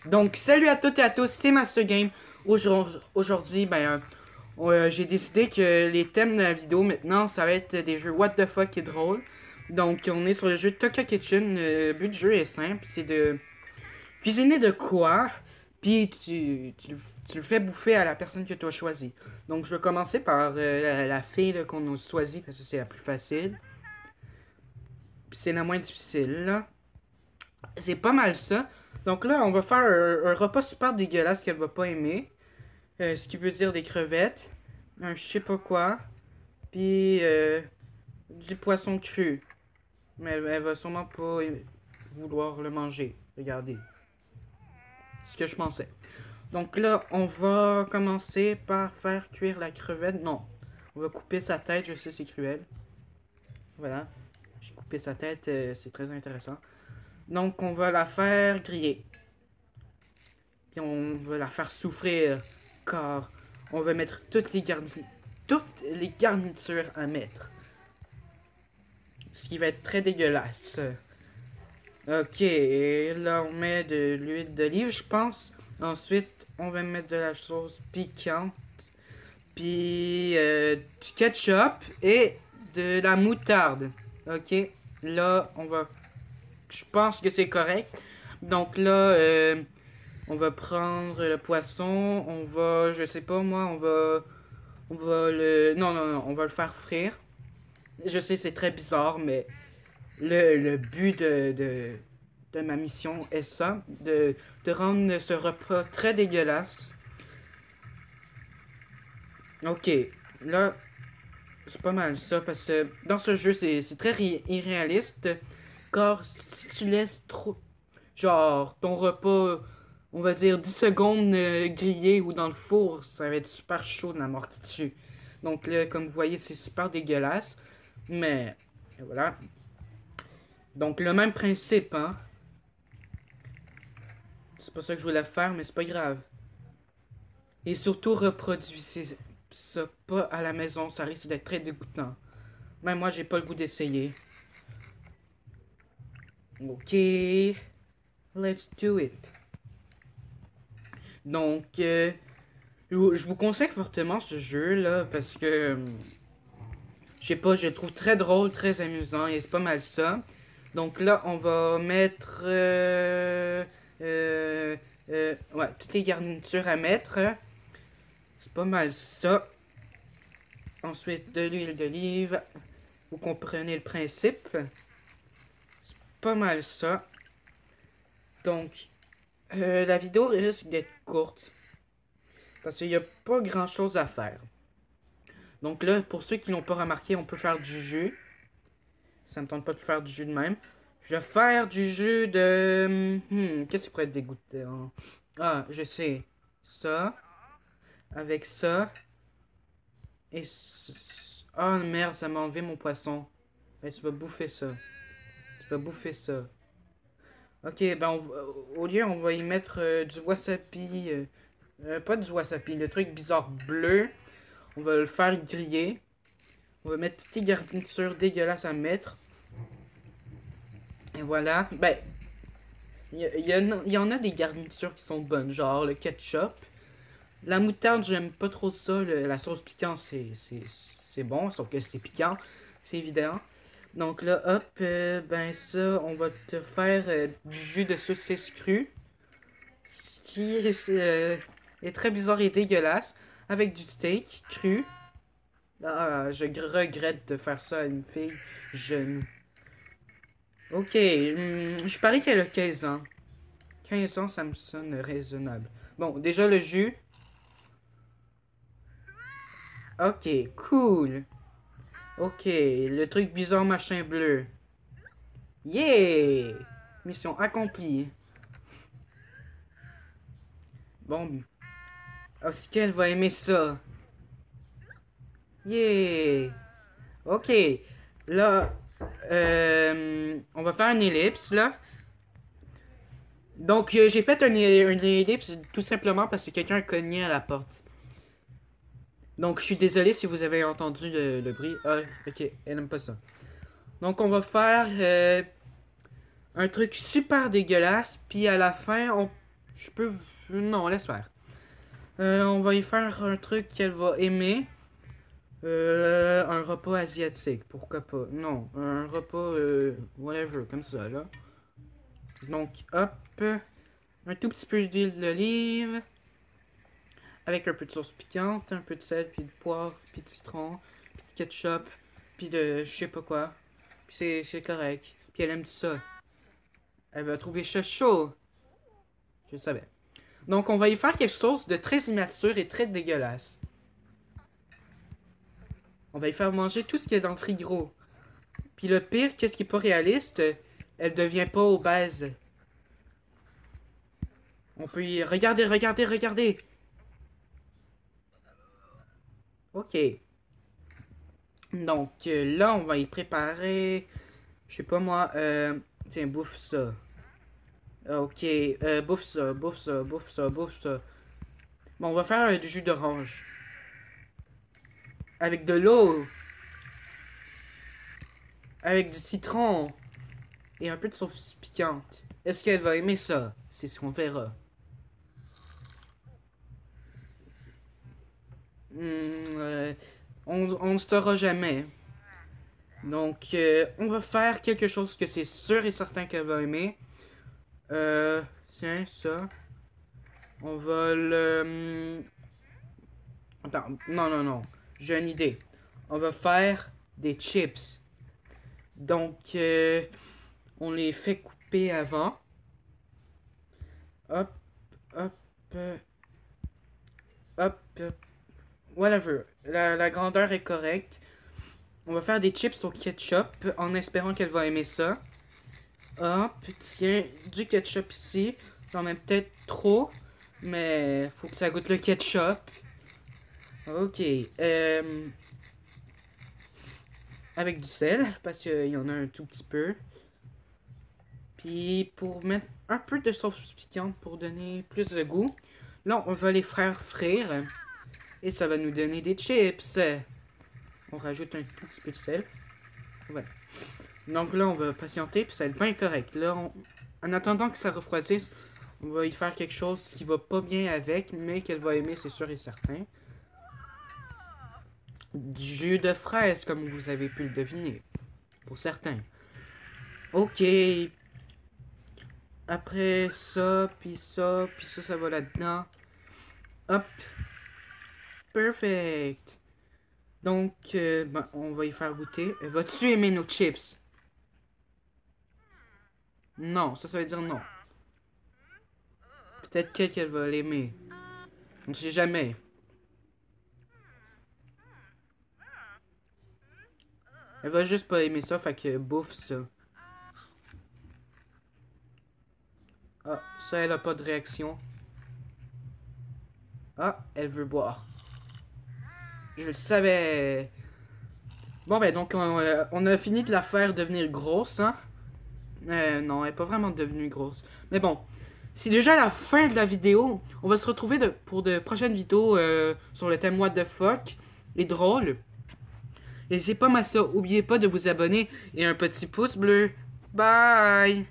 Donc, salut à toutes et à tous, c'est Master Game. Aujourd'hui, j'ai décidé que les thèmes de la vidéo maintenant, ça va être des jeux what the fuck et drôles. Donc, on est sur le jeu Toka Kitchen. Le but du jeu est simple, c'est de cuisiner de quoi, puis tu le fais bouffer à la personne que tu as choisi. Donc, je vais commencer par la fille qu'on a choisie parce que c'est la plus facile. Puis c'est la moins difficile, là. C'est pas mal ça. Donc là, on va faire un repas super dégueulasse qu'elle va pas aimer. Ce qui veut dire des crevettes, un je sais pas quoi, puis du poisson cru. Mais elle va sûrement pas vouloir le manger. Regardez. C'est ce que je pensais. Donc là, on va commencer par faire cuire la crevette. Non, on va couper sa tête, je sais c'est cruel. Voilà. J'ai coupé sa tête, c'est très intéressant. Donc on va la faire griller. Puis on va la faire souffrir car on va mettre toutes les garnitures à mettre. Ce qui va être très dégueulasse. Ok, et là on met de l'huile d'olive, je pense. Ensuite, on va mettre de la sauce piquante. Puis du ketchup et de la moutarde. Ok, là on va... Je pense que c'est correct. Donc là, on va prendre le poisson, on va, je sais pas moi, on va le, non, on va le faire frire. Je sais, c'est très bizarre, mais le but de ma mission est ça, de rendre ce repas très dégueulasse. Ok, là, c'est pas mal ça, parce que dans ce jeu, c'est très irréaliste, car si tu laisses trop, genre, ton repas, on va dire 10 secondes grillé ou dans le four, ça va être super chaud de la mort qui tue. Donc là, comme vous voyez, c'est super dégueulasse. Mais, voilà. Donc le même principe, hein. C'est pas ça que je voulais faire, mais c'est pas grave. Et surtout, reproduisez ça pas à la maison, ça risque d'être très dégoûtant. Même moi, j'ai pas le goût d'essayer. Ok. Let's do it. Donc, je vous conseille fortement ce jeu-là parce que, je sais pas, je le trouve très drôle, très amusant et c'est pas mal ça. Donc là, on va mettre, ouais, toutes les garnitures à mettre. C'est pas mal ça. Ensuite, de l'huile d'olive. Vous comprenez le principe. C'est pas mal ça. Donc, la vidéo risque d'être courte. Parce qu'il n'y a pas grand chose à faire. Donc là, pour ceux qui l'ont pas remarqué, on peut faire du jus. Ça me tente pas de faire du jus de même. Je vais faire du jus de... qu'est-ce qui pourrait être dégoûtant? Ah, je sais. Ça. Avec ça. Et... Ah, merde, ça m'a enlevé mon poisson. Mais tu vas bouffer ça. Tu vas bouffer ça. Ok, ben, au lieu, on va y mettre du wasabi. Pas du wasabi, le truc bizarre bleu. On va le faire griller. On va mettre toutes les garnitures dégueulasses à mettre. Et voilà. Ben, il y en a des garnitures qui sont bonnes, genre le ketchup. La moutarde, j'aime pas trop ça. La sauce piquante, c'est bon, sauf que c'est piquant. C'est évident. Donc là, hop, ben ça, on va te faire du jus de saucisse crue. Ce qui est très bizarre et dégueulasse. Avec du steak cru. Ah, je regrette de faire ça à une fille jeune. Ok, je parie qu'elle a 15 ans. 15 ans, ça me sonne raisonnable. Bon, déjà le jus. Ok, cool. Ok, le truc bizarre machin bleu. Yeah! Mission accomplie. Bon. Est-ce qu'elle va aimer ça? Yeah! Ok. Là, on va faire une ellipse, là. Donc, j'ai fait une ellipse tout simplement parce que quelqu'un a cogné à la porte. Donc, je suis désolé si vous avez entendu le bruit. Ah, ok, elle n'aime pas ça. Donc, on va faire un truc super dégueulasse. Puis à la fin, Je peux... Non, laisse faire. On va y faire un truc qu'elle va aimer. Un repas asiatique, pourquoi pas. Non, un repas, whatever, comme ça, là. Donc, hop. Un tout petit peu d'huile d'olive. Avec un peu de sauce piquante, un peu de sel, puis de poivre, puis de citron, puis de ketchup, puis de je sais pas quoi. Puis c'est correct. Puis elle aime ça. Elle va trouver ça chaud. Je le savais. Donc, on va y faire quelque chose de très immature et très dégueulasse. On va y faire manger tout ce qu'il y a dans le frigo. Puis le pire, qu'est-ce qui est pas réaliste, elle devient pas obèse. On peut y... Regardez, regardez, regardez. Ok. Donc, là, on va y préparer... Je sais pas moi, tiens, bouffe ça. Ok, bouffe ça, bouffe ça, bouffe ça, bouffe ça. Bon, on va faire du jus d'orange. Avec de l'eau. Avec du citron. Et un peu de sauce piquante. Est-ce qu'elle va aimer ça? C'est ce qu'on verra. On ne saura jamais. Donc, on va faire quelque chose que c'est sûr et certain qu'elle va aimer. Tiens, ça. On va le... Attends, non, non, non. J'ai une idée. On va faire des chips. Donc, on les fait couper avant. Hop, hop, hop, whatever. La grandeur est correcte. On va faire des chips au ketchup en espérant qu'elle va aimer ça. Hop, tiens, du ketchup ici. J'en ai peut-être trop, mais faut que ça goûte le ketchup. Ok, avec du sel, parce qu'il y en a un tout petit peu. Puis pour mettre un peu de sauce piquante pour donner plus de goût. Là, on va les faire frire. Et ça va nous donner des chips. On rajoute un tout petit peu de sel. Voilà. Donc là, on va patienter, puis ça va être bien correct. Là, en attendant que ça refroidisse, on va y faire quelque chose qui va pas bien avec, mais qu'elle va aimer, c'est sûr et certain. Du jus de fraise, comme vous avez pu le deviner. Pour certains. Ok. Après ça, puis ça, puis ça va là-dedans. Hop. Perfect. Donc, ben, on va y faire goûter. Vas-tu aimer nos chips? Non, ça veut dire non. Peut-être qu'elle va l'aimer. On ne sait jamais. Elle va juste pas aimer ça, fait que bouffe ça. Ah, ça, elle a pas de réaction. Ah, elle veut boire. Je le savais. Bon, ben, donc, on a fini de la faire devenir grosse, hein. Non, elle est pas vraiment devenue grosse. Mais bon, c'est déjà la fin de la vidéo. On va se retrouver pour de prochaines vidéos sur le thème What the fuck. Et drôle. Et c'est pas mal ça. Oubliez pas de vous abonner et un petit pouce bleu. Bye!